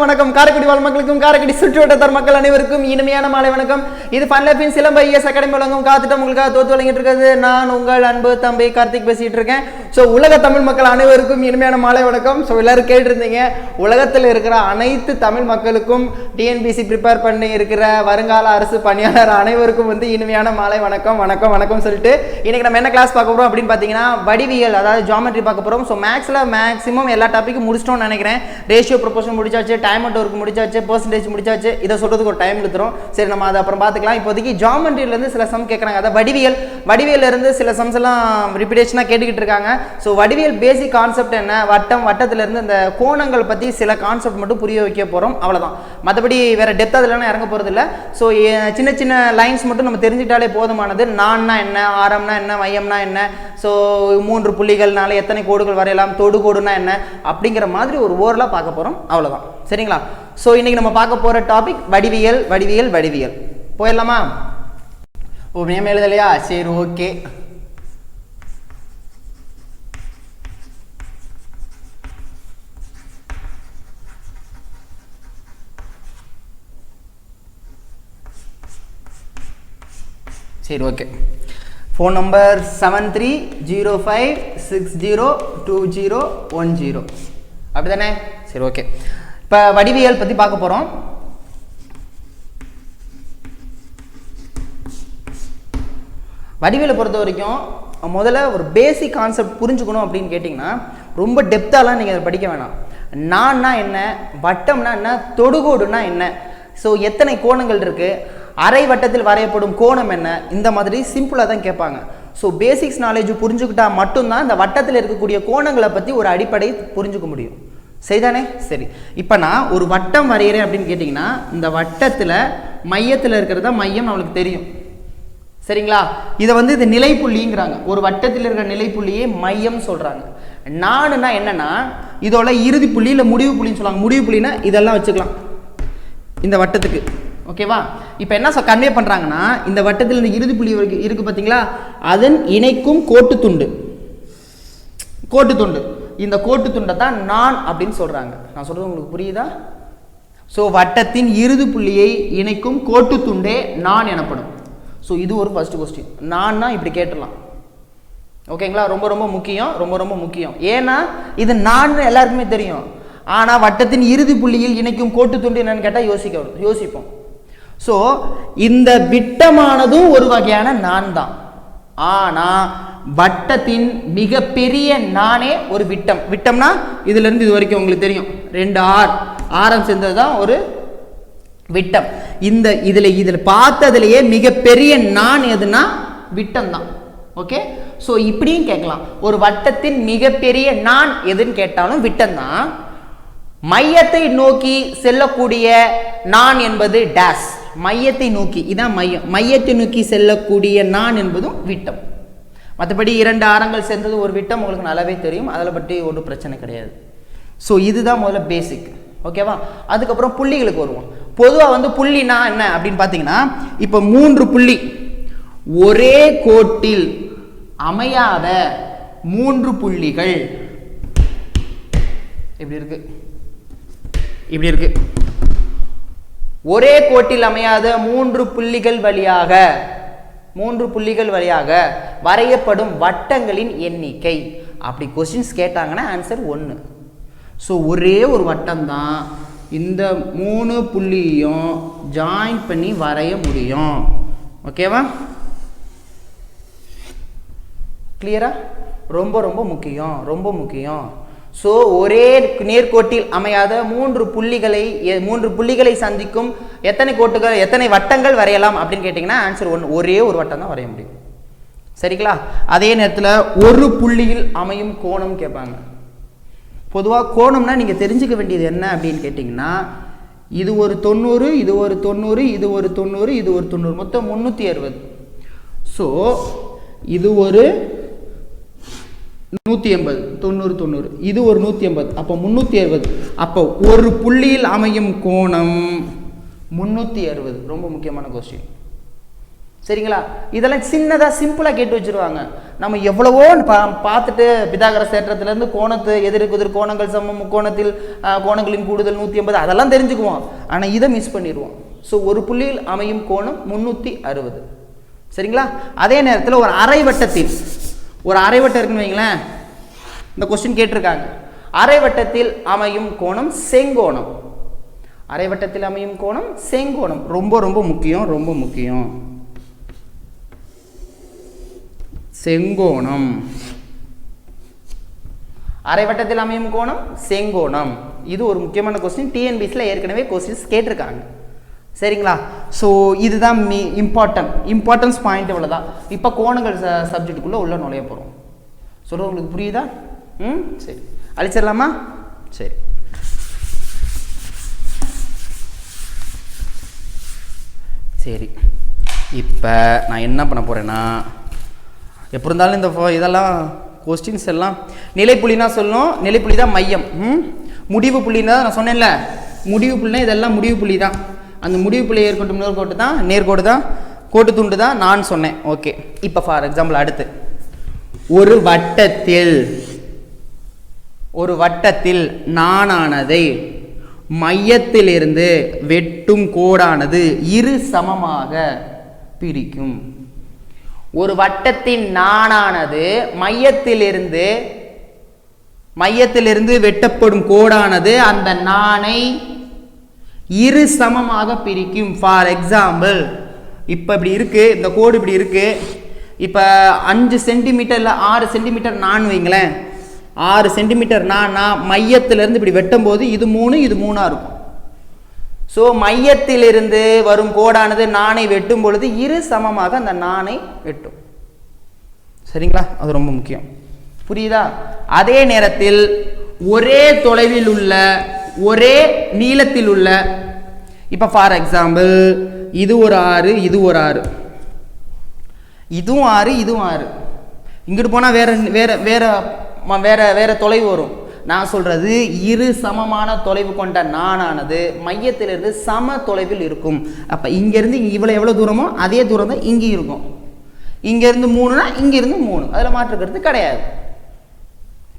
வணக்கம் காரைக்குடி வாழ் மக்களுக்கும் காரைக்குடி சுற்றுவட்டார மக்கள் அனைவருக்கும் இனிமையான மாலை வணக்கம். இது ஃபன்லைஃபின் சிலம்பு ஐஎஸ் அகாடமி வழங்கும் காத்துட்டு உங்களுக்காக தோத்து வழங்கிட்டு இருக்கிறது நான் உங்கள் அன்பு தம்பி கார்த்திக் பேசிட்டு இருக்கேன். ஸோ உலக தமிழ் மக்கள் அனைவருக்கும் இனிமையான மாலை வணக்கம். ஸோ எல்லாரும் கேட்டிருந்தீங்க, உலகத்தில் இருக்கிற அனைத்து தமிழ் மக்களுக்கும் டிஎன்பிசி ப்ரிப்பேர் பண்ணி இருக்கிற வருங்கால அரசு பணியாளர் அனைவருக்கும் இனிமையான மாலை வணக்கம் வணக்கம் வணக்கம் சொல்லிட்டு இன்னைக்கு நம்ம என்ன கிளாஸ் பார்க்க போகிறோம் அப்படின்னு பார்த்தீங்கன்னா வடிவியல், அதாவது ஜியோமெட்ரி பார்க்க போகிறோம். ஸோ மேக்ஸில் மேக்ஸிமம் எல்லா டாப்பிக்கும் முடிச்சிட்டோம்னு நினைக்கிறேன். ரேஷியோ ப்ரொபோர்ஷன் முடிச்சாச்சு, டைம் அவுட் ஒர்க் முடிச்சாச்சு, பெர்சன்டேஜ் முடிச்சாச்சு. இதை சொல்றதுக்கு ஒரு டைம் எடுத்துரும். சரி, நம்ம அதை அப்புறம் பார்த்துக்கலாம். இப்போதைக்கு ஜியோமெட்ரியிலேருந்து சில சம் கேட்குறாங்க. அதாவது வடிவியல் இருந்து சில சம்ஸ் எல்லாம் ரிப்பீட்டேஷனாக கேட்டுக்கிட்டு இருக்காங்க. ஸோ வடிவியல் பேசிக் கான்செப்ட் என்ன, வட்டத்திலிருந்து இந்த கோணங்கள் பற்றி சில கான்செப்ட் மட்டும் புரிய வைக்க போகிறோம், அவ்வளோதான். மற்றபடி வேற டெப்த் அதில் இறங்க போகிறது இல்லை. ஸோ சின்ன சின்ன லைன்ஸ் மட்டும் நம்ம தெரிஞ்சுக்கிட்டாலே போதுமானது. நான்னா என்ன, ஆரம்னா என்ன, மையம்னா என்ன, ஸோ 3 புள்ளிகள்னால எத்தனை கோடுகள் வரையலாம், தொடுகோடுனா என்ன, அப்படிங்கிற மாதிரி ஒரு ஓரலாக பார்க்க போகிறோம், அவ்வளோதான். சரிங்களா? ஸோ இன்னைக்கு நம்ம பார்க்க போகிற டாபிக் வடிவியல் வடிவியல் வடிவியல். போயிடலாமா? ஓ, நேம் எழுதலையா? சரி, ஓகே. சரி, ஓகே. ஃபோன் நம்பர் 7305602010 அப்படி தானே? சரி, ஓகே. இப்போ வடிவியல் பற்றி பார்க்க போகிறோம். வடிவியலை பொறுத்த வரைக்கும் முதல்ல ஒரு பேசிக் கான்செப்ட் புரிஞ்சுக்கணும் அப்படின்னு கேட்டிங்கன்னா ரொம்ப டெப்த்தாலாம் நீங்கள் அதை படிக்க வேணாம். நான்னா என்ன, வட்டம்னா என்ன, தொடுகோடுனா என்ன, ஸோ எத்தனை கோணங்கள் இருக்குது, அரை வட்டத்தில் வரையப்படும் கோணம் என்ன, இந்த மாதிரி சிம்பிளாக தான் கேட்பாங்க. ஸோ பேசிக்ஸ் நாலேஜ் புரிஞ்சுக்கிட்டா மட்டும்தான் இந்த வட்டத்தில் இருக்கக்கூடிய கோணங்களை பற்றி ஒரு அடிப்படை புரிஞ்சுக்க முடியும். சரிதானே? சரி, இப்போ நான் ஒரு வட்டம் வரைகிறேன் அப்படின்னு கேட்டிங்கன்னா இந்த வட்டத்தில் மையத்தில் இருக்கிறதா மையம் நம்மளுக்கு தெரியும். சரிங்களா? இதை இது நிலைப்புள்ளிங்கிறாங்க. ஒரு வட்டத்தில் இருக்கிற நிலைப்புள்ளியே மையம் சொல்கிறாங்க. நானுன்னா என்னன்னா இதோட இறுதி புள்ளி இல்லை முடிவு புள்ளின்னு சொல்லுவாங்க. முடிவு புள்ளினா இதெல்லாம் வச்சுக்கலாம் இந்த வட்டத்துக்கு. ஓகேவா? இப்போ என்ன கன்வே பண்ணுறாங்கன்னா இந்த வட்டத்தில் இந்த இறுதி புள்ளி இருக்குது பார்த்தீங்களா, அதன் இணைக்கும் கோட்டுத்துண்டு இந்த கோட்டுத்துண்டை தான் நான் அப்படின்னு சொல்கிறாங்க. நான் சொல்கிறது உங்களுக்கு புரியுதா? ஸோ வட்டத்தின் இறுதி புள்ளியை இணைக்கும் கோட்டுத்துண்டே நான் எனப்படும். ஸோ இது ஒரு ஃபர்ஸ்ட் கொஸ்டின். நான்னா இப்படி கேட்டுடலாம். ஓகேங்களா? ரொம்ப ரொம்ப முக்கியம், ரொம்ப ரொம்ப முக்கியம். ஏன்னா இது நான் எல்லாருக்குமே தெரியும். ஆனால் வட்டத்தின் இறுதி புள்ளியில் இணைக்கும் கோட்டுத்துண்டு என்னன்னு கேட்டால் யோசிப்போம். ஸோ இந்த விட்டமானதும் ஒரு வகையான நான் தான். ஆனால் வட்டத்தின் மிகப்பெரிய நானே ஒரு விட்டம்னா இதுலேருந்து இது வரைக்கும் உங்களுக்கு தெரியும் 2 ஆரம் சேர்ந்தது தான் ஒரு விட்டம். இதில் பார்த்ததுலேயே மிகப்பெரிய நான் எதுனா விட்டம் தான். ஓகே? ஸோ இப்படியும் கேட்கலாம், ஒரு வட்டத்தின் மிகப்பெரிய நான் எதுன்னு கேட்டாலும் விட்டம் தான். மையத்தை நோக்கி செல்லக்கூடிய நான் என்பது டேஸ், மையத்தை நோக்கி, இதான் மையம், மையத்தை நோக்கி செல்லக்கூடிய நான் என்பதும் விட்டம். மற்றபடி 2 ஆரங்கள் சேர்ந்தது ஒரு விட்டம், உங்களுக்கு நல்லாவே தெரியும், அதில் பற்றி ஒன்றும் பிரச்சனை கிடையாது. ஸோ இதுதான் முதல்ல பேசிக். ஓகேவா? அதுக்கப்புறம் புள்ளிகளுக்கு வருவோம். பொதுவாக புள்ளினா என்ன அப்படின்னு பார்த்தீங்கன்னா, இப்போ 3 புள்ளி ஒரே கோட்டில் அமையாத 3 புள்ளிகள் இப்படி இருக்கு. ஒரே கோட்டில் அமையாத 3 புள்ளிகள் வழியாக வரையப்படும் வட்டங்களின் எண்ணிக்கை. அப்படி கொஸ்டின்ஸ் கேட்டாங்கன்னா ஆன்சர் 1. ஸோ ஒரே ஒரு வட்டம் தான் இந்த 3 புள்ளியும் ஜாயின் பண்ணி வரைய முடியும். ஓகேவா? கிளியரா? ரொம்ப ரொம்ப முக்கியம், ரொம்ப முக்கியம். ஸோ ஒரே நேர்கோட்டில் அமையாத 3 புள்ளிகளை சந்திக்கும் எத்தனை வட்டங்கள் வரையலாம் அப்படின்னு கேட்டிங்கன்னா ஆன்சர் 1. ஒரே ஒரு வட்டம் தான் வரைய முடியும். சரிங்களா? அதே நேரத்தில் ஒரு புள்ளியில் அமையும் கோணம் கேட்பாங்க. பொதுவாக கோணம்னா நீங்கள் தெரிஞ்சுக்க வேண்டியது என்ன அப்படின்னு கேட்டிங்கன்னா, இது ஒரு 90, இது ஒரு 90, இது ஒரு 90, இது ஒரு 90, மொத்தம் 360. ஸோ இது ஒரு 180, 90 90, இது ஒரு 180, அப்போ 360. அப்போ ஒரு புள்ளியில் அமையும் கோணம் 360. ரொம்ப முக்கியமான கொஸ்டின். சரிங்களா? இதெல்லாம் சின்னதாக சிம்பிளாக கேட்டு வச்சுருவாங்க. நம்ம எவ்வளவோ பார்த்துட்டு பிதாகரஸ் தேற்றத்துலேருந்து கோணத்து எதிர் கோணங்கள் சமம் முக்கோணத்தில் கோணங்களின் கூடுதல் 180 அதெல்லாம் தெரிஞ்சுக்குவோம். ஆனால் இதை மிஸ் பண்ணிடுவோம். ஸோ ஒரு புள்ளியில் அமையும் கோணம் 360. சரிங்களா? அதே நேரத்தில் ஒரு அரைவட்டத்தில் இருக்குன்னு வைங்களேன். இந்த கொஸ்டின் கேட்டிருக்காங்க. அரைவட்டத்தில் அமையும் கோணம் செங்கோணம். அரைவட்டத்தில் அமையும் கோணம் செங்கோணம் ரொம்ப ரொம்ப முக்கியம். செங்கோணம். அரைவட்டத்தில் அமையும் கோணம் செங்கோணம். இது ஒரு முக்கியமான கொஸ்டின். டிஎன்பிஎஸ்சியில் ஏற்கனவே கொஸ்டின்ஸ் கேட்டிருக்காங்க. சரிங்களா? ஸோ இதுதான் இம்பார்ட்டன்ஸ் பாயிண்ட் இவ்வளோதான். இப்போ கோணங்கள் சப்ஜெக்டுக்குள்ளே உள்ள நுழைய போகிறோம். சொல்கிறது உங்களுக்கு புரியுதா? சரி, அழிச்சிடலாமா? சரி, சரி. இப்போ நான் என்ன பண்ண போகிறேன்னா, எப்படி இருந்தாலும் இந்த இதெல்லாம் கொஸ்டின்ஸ் எல்லாம் நிலைப்புள்ளினா சொல்லணும். நிலைப்புள்ளி தான் மையம். முடிவு புள்ளின்னா நான் சொன்னேன்ல, முடிவு புள்ளினா இதெல்லாம் முடிவு புள்ளி தான். அந்த முடிவு புள்ளி ஏற்கட்டும் நேர்கோடு தான் கோட்டு துண்டு தான் நான் சொன்னேன். ஓகே. இப்போ ஃபார் எக்ஸாம்பிள் அடுத்து ஒரு வட்டத்தில் நானானதை மையத்திலிருந்து வெட்டும் கோடானது இரு சமமாக பிரிக்கும். ஒரு வட்டத்தின் நானானது மையத்திலிருந்து வெட்டப்படும் கோடானது அந்த நாணை இரு சமமாக பிரிக்கும். ஃபார் எக்ஸாம்பிள் இப்போ இப்படி இருக்கு, இந்த கோடு இப்படி இருக்கு. இப்போ 5 சென்டிமீட்டர் இல்லை 6 சென்டிமீட்டர் நான் வைங்களேன். 6 சென்டிமீட்டர் நான் மையத்திலிருந்து இப்படி வெட்டும் போது இது 3 இது 3 இருக்கும். ஸோ மையத்திலிருந்து வரும் கோடானது நாணை வெட்டும் பொழுது இரு சமமாக அந்த நாணை வெட்டும். சரிங்களா? அது ரொம்ப முக்கியம். புரியுதா? அதே நேரத்தில் ஒரே தொலைவில் உள்ள ஒரே நீளத்தில் உள்ள இப்போ ஃபார் எக்ஸாம்பிள் இது ஒரு 6 இது ஒரு 6, இதுவும் 6 இதுவும் 6. இங்கிட்டு போனால் வேற தொலைவு வரும். நான் சொல்றது இரு சமமான தொலைவு கொண்ட நானானது மையத்திலிருந்து சம தொலைவில் இருக்கும். அப்ப இங்கிருந்து எவ்வளவு தூரமோ அதே தூரம் தான் இங்கே இருக்கும். இங்கிருந்து 3னா இங்கிருந்து 3, அதில் மாற்றுக்கிறது கிடையாது.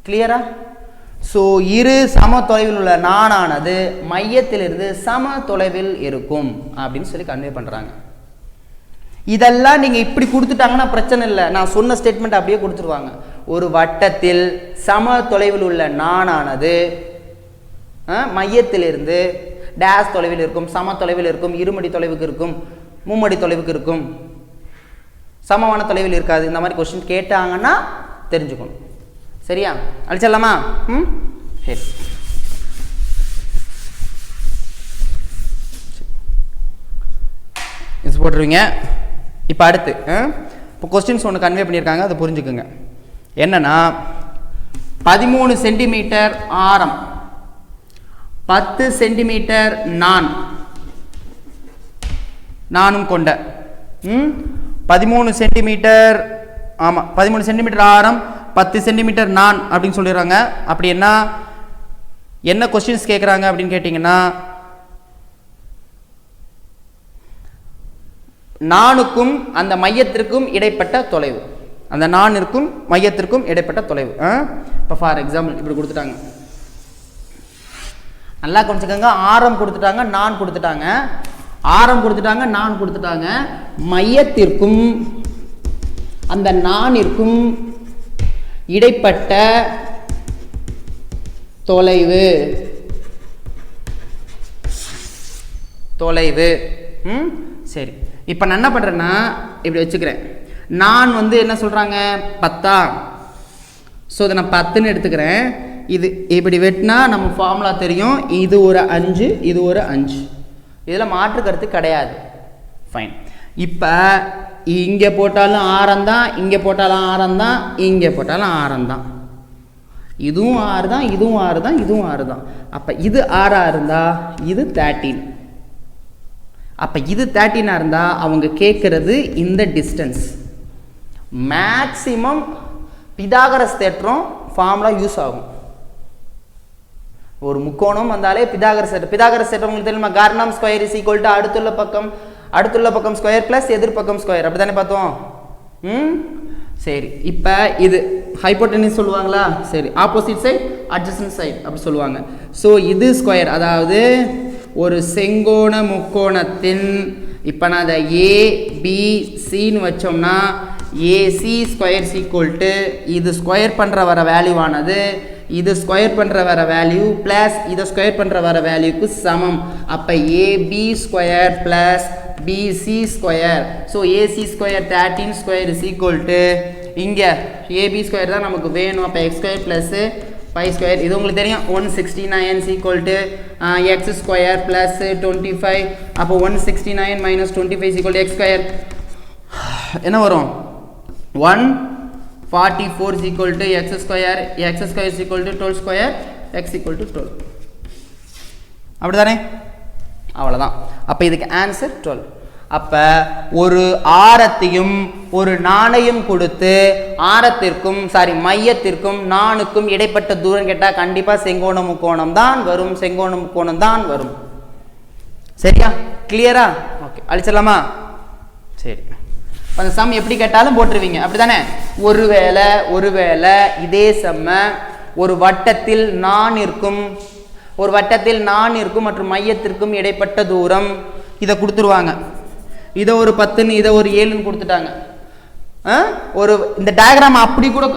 கிளியரா? ஸோ இரு சம தொலைவில் உள்ள நானானது மையத்திலிருந்து சம தொலைவில் இருக்கும் அப்படின்னு சொல்லி கன்வே பண்றாங்க. இதெல்லாம் நீங்க இப்படி கொடுத்துட்டாங்கன்னா பிரச்சனை இல்லை. நான் சொன்ன ஸ்டேட்மெண்ட் அப்படியே கொடுத்துருவாங்க. ஒரு வட்டத்தில் சம தொலைவில் உள்ள நானானது மையத்திலிருந்து டேஷ் தொலைவில் இருக்கும், சம தொலைவில் இருக்கும், இருமடி தொலைவுக்கு இருக்கும், மும்மடி தொலைவுக்கு இருக்கும், சமமான தொலைவில் இருக்காது. இந்த மாதிரி கொஸ்டின் கேட்டாங்கன்னா தெரிஞ்சுக்கணும். சரியா? அழிச்சிடலாமா? சரி. இது போட்டுருவீங்க. இப்போ அடுத்து இப்போ கொஸ்டின்ஸ் ஒன்று கன்வே பண்ணியிருக்காங்க, அதை புரிஞ்சுக்குங்க. என்னன்னா 13 சென்டிமீட்டர் ஆரம், 10 சென்டிமீட்டர் நானும் கொண்ட 13 சென்டிமீட்டர், ஆமாம் 13 சென்டிமீட்டர் ஆரம் 10 சென்டிமீட்டர் நான் அப்படின்னு சொல்லிடுறாங்க. அப்படி என்ன கொஸ்டின்ஸ் கேட்குறாங்க அப்படின்னு கேட்டிங்கன்னா, நானுக்கும் அந்த மையத்திற்கும் இடைப்பட்ட தொலைவு, அந்த நானிற்கும் மையத்திற்கும் இடைப்பட்ட தொலைவு. இப்போ ஃபார் எக்ஸாம்பிள் இப்படி கொடுத்துட்டாங்க, நல்லா கொஞ்சம் ஆரம் கொடுத்துட்டாங்க, நான் கொடுத்துட்டாங்க, ஆரம் கொடுத்துட்டாங்க, நான் கொடுத்துட்டாங்க. மையத்திற்கும் அந்த நானிற்கும் இடைப்பட்ட தொலைவு சரி. இப்போ நான் என்ன பண்ணுறேன்னா இப்படி வச்சுக்கிறேன். நான் என்ன சொல்கிறாங்க 10, ஸோ இதை நான் 10ன்னு எடுத்துக்கிறேன். இது இப்படி வெட்டினா நம்ம ஃபார்முலா தெரியும். இது ஒரு 5, இது ஒரு 5, இதில் மாற்று கருத்து கிடையாது. ஃபைன். இப்போ இங்கே போட்டாலும் ஆரம் தான், இங்கே போட்டாலும் ஆரம் தான், இங்கே போட்டாலும் ஆரம் தான். இதுவும் 6 தான், இதுவும் 6 தான், இதுவும் 6 தான். அப்போ இது 6 இருந்தால் இது 13. அப்போ இது 13 இருந்தால் அவங்க கேட்குறது இந்த டிஸ்டன்ஸ். மேக்சிமம் பிதாகரஸ் தேற்றம் ஃபார்முலா யூஸ் ஆகும். ஒரு முக்கோணம் வந்தாலே பிதாகரஸ் தேற்றம் உங்களுக்கு தெரியுமா? கார்னாம் ஸ்கொயர் இஸ் ஈக்குவல் டு அடுத்துள்ள பக்கம் அடுத்துள்ள பக்கம் ஸ்கொயர் ப்ளஸ் எதிர்பக்கம் ஸ்கொயர், அப்படி தானே பார்த்தோம். சரி, இப்போ இது ஹைப்போட்டெனியூஸ் சொல்லுவாங்களா? சரி, ஆப்போசிட் சைட் அட்ஜசன்ட் சைட் அப்படி சொல்லுவாங்க. ஸோ இது ஸ்கொயர், அதாவது ஒரு செங்கோண முக்கோணத்தின், இப்போ நான் அதை ஏபிசின்னு வச்சோம்னா ஏசி ஸ்கொயர் ஈக்குவல் டு இது ஸ்கொயர் பண்ணுற வர வேல்யூவானது இது ஸ்கொயர் பண்ணுற வர வேல்யூ ப்ளஸ் இதை ஸ்கொயர் பண்ணுற வர வேல்யூக்கு சமம். அப்போ AB square plus BC square. So AC square 13 square is equal to இங்கே ஏபி ஸ்கொயர் தான் நமக்கு வேணும். அப்போ எக்ஸ் ஸ்கொயர் ப்ளஸ்ஸு 5 ஸ்கொயர், இது உங்களுக்கு தெரியும் 169 equal to X square plus 25. அப்போ 169 minus 25 equal to X square என்ன வரும்? 144 is equal to x square is equal to 12 square, x equal to 12. அப்படிதானே? அவ்வளோதான். அப்போ இதுக்கு ஆன்சர் 12. அப்போ ஒரு ஆரத்தையும் ஒரு நாணையும் கொடுத்து ஆரத்திற்கும் மையத்திற்கும் நாணுக்கும் இடைப்பட்ட தூரம் கேட்டால் கண்டிப்பாக செங்கோண முக்கோணம் தான் வரும். செங்கோண முக்கோணம் தான் வரும். சரியா? கிளியரா? ஓகே, அழிச்சிடலாமா? சரி, அந்த சம் எப்படி கேட்டாலும் போட்டுருவீங்க, அப்படிதானே? ஒருவேளை இதே செம்ம ஒரு வட்டத்தில் நான் இருக்கும் மற்றும் மையத்திற்கும் இடைப்பட்ட தூரம் இதை கொடுத்துருவாங்க. இதை ஒரு 10ன்னு இதை ஒரு 7ன்னு கொடுத்துட்டாங்க. ஒரு இந்த டயக்ராம்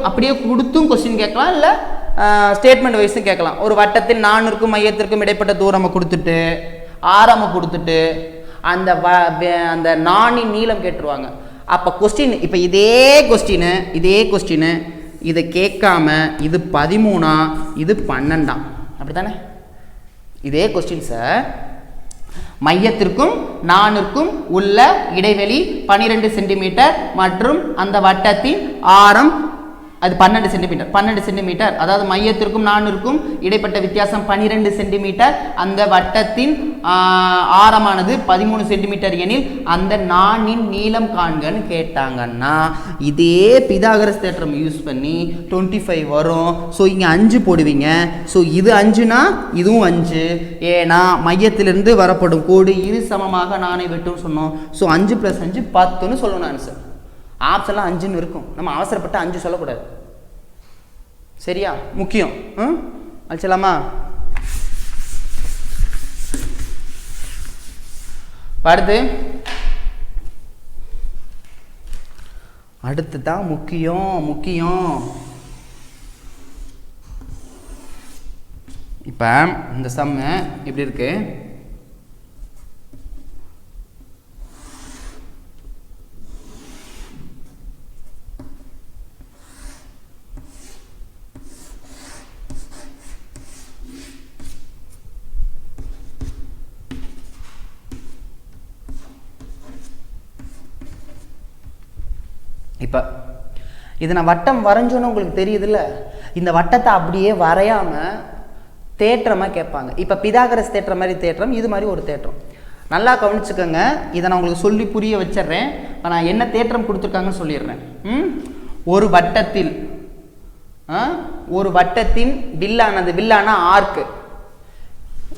அப்படியே கொடுத்தும் கொஸ்டின் கேட்கலாம், இல்லை ஸ்டேட்மெண்ட் வைஸும் கேட்கலாம். ஒரு வட்டத்தில் நான் இருக்கும் மையத்திற்கும் இடைப்பட்ட தூரம் கொடுத்துட்டு ஆரம்ப கொடுத்துட்டு அந்த நாணின் நீளம் கேட்டுருவாங்க. அப்போ கொஸ்டின் இப்போ இதே கொஸ்டின் இதை கேட்காம இது 13 இது 12 அப்படி தானே? இதே கொஸ்டின் சார், மையத்திற்கும் நானுக்கும் உள்ள இடைவெளி 12 சென்டிமீட்டர் மற்றும் அந்த வட்டத்தின் ஆரம் அது 12 சென்டிமீட்டர், அதாவது மையத்திற்கும் நானுக்கும் இடைப்பட்ட வித்தியாசம் 12 சென்டிமீட்டர், அந்த வட்டத்தின் ஆரமானது 13 சென்டிமீட்டர் எனில் அந்த நாணின் நீளம் காண்கன்னு கேட்டாங்கன்னா இதே பிதாகரஸ் தேற்றம் யூஸ் பண்ணி 25 வரும். ஸோ இங்கே 5 போடுவீங்க. ஸோ இது 5னா இதுவும் 5, ஏன்னா மையத்திலிருந்து வரப்படும் கோடு இரு சமமாக நாணை வெட்டும்னு சொன்னோம். ஸோ 5 + 5 10ன்னு சொல்லணும் ஆன்சர். ஆப்ஷன்லாம் 5ன்னு இருக்கும், நம்ம அவசரப்பட்டு 5 சொல்லக்கூடாது. சரியா? முக்கியம். அழிச்சலாமா? அடுத்து தான் முக்கியம். இப்போ இந்த சம் எப்படி இருக்கு? இப்போ இது நான் வட்டம் வரைஞ்சோன்னு உங்களுக்கு தெரியுதுல்ல, இந்த வட்டத்தை அப்படியே வரையாமல் தேற்றமாக கேட்பாங்க. இப்போ பிதாகரஸ் தேற்ற மாதிரி தேற்றம், இது மாதிரி ஒரு தேற்றம். நல்லா கவனிச்சுக்கோங்க, இதை நான் உங்களுக்கு சொல்லி புரிய வச்சிடுறேன். நான் என்ன தேற்றம் கொடுத்துருக்காங்கன்னு சொல்லிடுறேன். ஒரு வட்டத்தின் வில்லானா ஆர்க்கு,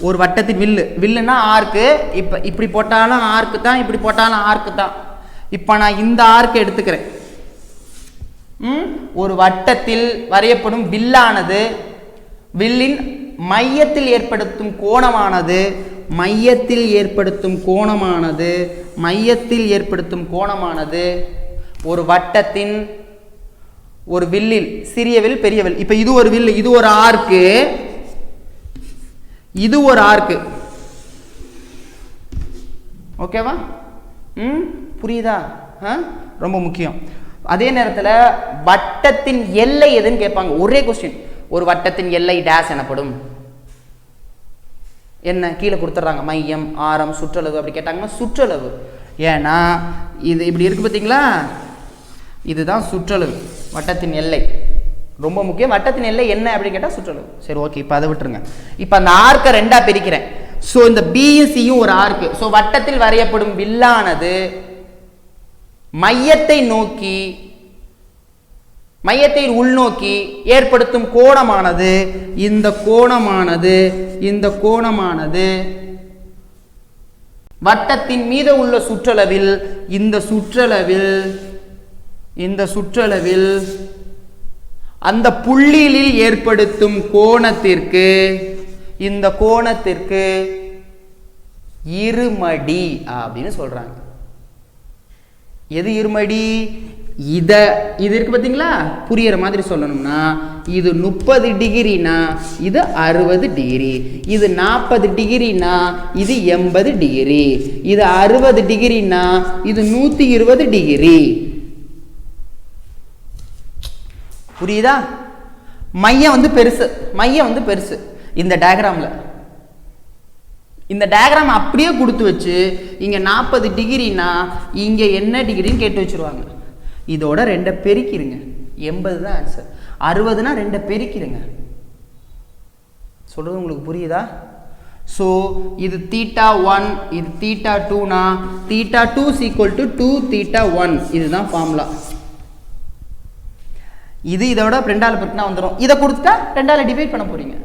ஒரு வட்டத்தின் வில்லுன்னா ஆர்க்கு. இப்போ இப்படி போட்டாலும் ஆர்க்கு தான், இப்படி போட்டாலும் ஆர்க்கு தான். இப்போ நான் இந்த ஆர்க்கு எடுத்துக்கிறேன். ஒரு வட்டத்தில் வரையப்படும் வில்லானது வில்லின் மையத்தில் ஏற்படுத்தும் கோணமானது ஒரு வட்டத்தின் ஒரு வில்லில் சிறிய வில் பெரிய வில். இப்போ இது ஒரு வில், இது ஒரு ஆர்க்கு, இது ஒரு ஆர்க்கு. ஓகேவா? புரியுதா? ரொம்ப முக்கியம். அதே நேரத்தில் வட்டத்தின் எல்லை எதுன்னு கேட்பாங்க. ஒரே கொஸ்டின், ஒரு வட்டத்தின் எல்லை டேஷ் எனப்படும். என்ன கீழே கொடுத்துட்றாங்க, மையம், ஆரம், சுற்றளவு அப்படி கேட்டாங்கன்னா சுற்றளவு. ஏன்னா இது இப்படி இருக்கு பார்த்தீங்களா, இதுதான் சுற்றளவு, வட்டத்தின் எல்லை. ரொம்ப முக்கியம். வட்டத்தின் எல்லை என்ன அப்படின்னு கேட்டால் சுற்றளவு. சரி, ஓகே, இப்போ அதை விட்டுருங்க. இப்போ அந்த ஆர்க்கை 2ஆ பிரிக்கிறேன். ஸோ இந்த பியும் சியும் ஒரு ஆர்க்கு. ஸோ வட்டத்தில் வரையப்படும் வில்லானது மையத்தை உள்நோக்கி ஏற்படுத்தும் கோணமானது இந்த கோணமானது வட்டத்தின் மீது உள்ள சுற்றளவில் இந்த சுற்றளவில் அந்த புள்ளியில் ஏற்படுத்தும் கோணத்திற்கு இந்த கோணத்திற்கு இருமடி அப்படின்னு சொல்றாங்க. எது இருமடி? இது இருக்கு பார்த்தீங்களா? புரியுற மாதிரி சொல்லணும்னா இது 30 டிகிரினா இது 60 டிகிரி, இது 40 டிகிரினா இது 80 டிகிரி, இது 60 டிகிரினா இது 120 டிகிரி. புரியுதா? மையம் வந்து பெருசு. இந்த டயக்ராம்ல இந்த டயக்ராம் அப்படியே கொடுத்து வச்சு இங்க 40 டிகிரினா இங்க என்ன டிகிரின்னு கேட்டு வச்சிருவாங்க. இதோட 2 பெருக்கிருங்க, 80 தான் ஆன்சர். 60னா 2 பெருக்கிருங்க. சொல்றது உங்களுக்கு புரியுதா? ஸோ இது θ1 இது θ2னா θ2 = 2θ1. இதுதான் ஃபார்முலா. இது இதோட 2ஆல் பெருக்கினா வந்துடும். இதை கொடுத்துட்டா 2ஆல் டிவைட் பண்ண போறீங்க.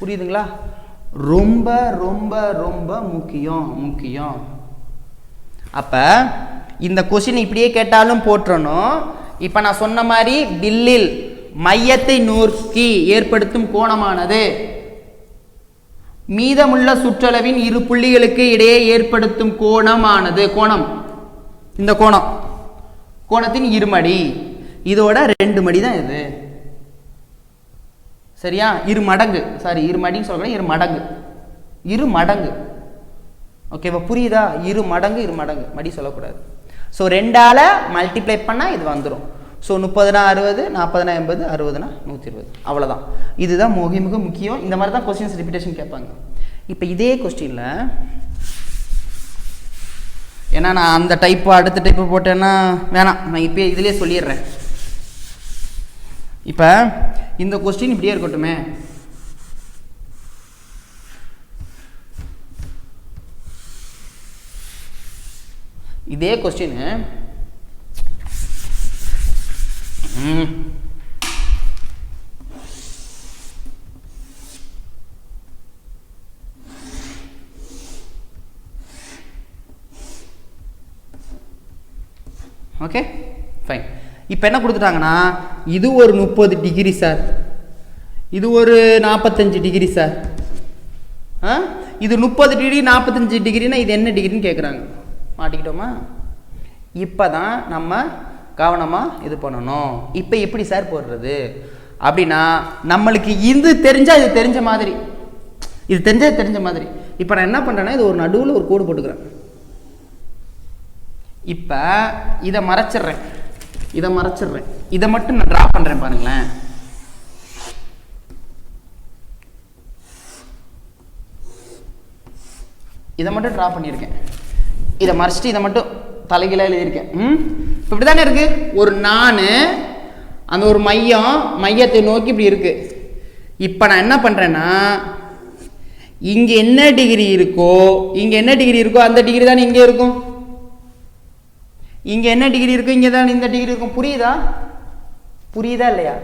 புரியுதுங்களா? ரொம்ப ரொம்ப ரொம்ப முக்கியம். அப்ப இந்த கொஸ்டின் இப்படியே கேட்டாலும் போற்றணும். இப்ப நான் சொன்ன மாதிரி வில்லில் மையத்தை நோக்கி ஏற்படுத்தும் கோணமானது மீதமுள்ள சுற்றளவின் இரு புள்ளிகளுக்கு இடையே ஏற்படுத்தும் இந்த கோணத்தின் இருமடி. இதோட 2 மடி தான் இது. சரியா? இரு மடின்னு சொல்றேன். இரு மடங்கு. ஓகேவா? புரியுதா? இரு மடங்கு மடி சொல்லக்கூடாது. ஸோ 2ஆல் மல்டிப்ளை பண்ணால் இது வந்துடும். ஸோ 30னா 60, 40னா 80, 60னா 120. அவ்வளோதான். இதுதான் மிக முக்கியம். இந்த மாதிரி தான் கொஸ்டின்ஸ் ரிப்பீட்டேஷன் கேட்பாங்க. இப்போ இதே கொஸ்டினில் ஏன்னா நான் அந்த டைப்பு அடுத்த டைப்பு போட்டேன்னா வேணாம், நான் இப்போ இதிலே சொல்லிடுறேன். இப்போ இந்த கொஸ்டின் இப்படியே இருக்கட்டுமே. இதே கொஸ்டின் ஓகே ஃபைன். இப்போ என்ன கொடுத்துட்டாங்கன்னா இது ஒரு 30 டிகிரி சார், இது ஒரு 45 டிகிரி சார். இது 30 டிகிரி 45 டிகிரினா இது என்ன டிகிரின்னு கேட்குறாங்க. மாட்டிக்கிட்டோமா? இப்போ தான் நம்ம கவனமாக இது பண்ணணும். இப்போ எப்படி சார் போடுறது அப்படின்னா நம்மளுக்கு இது தெரிஞ்சால் இது தெரிஞ்ச மாதிரி, இப்போ நான் என்ன பண்ணுறேன்னா இது ஒரு நடுவில் ஒரு கோடு போட்டுக்கிறேன். இப்போ இதை மறைச்சிட்றேன். இதை மட்டும் நான் ட்ரா பண்ணுறேன் பாருங்களேன். இதை மட்டும் ட்ரா பண்ணியிருக்கேன். இதை மறைச்சிட்டு இதை மட்டும் தலைகீழாக எழுதியிருக்கேன். இப்போ இப்படி தானே இருக்குது. ஒரு நான் அந்த ஒரு மையத்தை நோக்கி இப்படி இருக்குது. இப்போ நான் என்ன பண்ணுறேன்னா இங்கே என்ன டிகிரி இருக்கோ அந்த டிகிரி தானே இங்கே இருக்கும். இங்கே என்ன டிகிரி இருக்கோ இங்கே தான் இந்த டிகிரி இருக்கும். புரியுதா இல்லையா?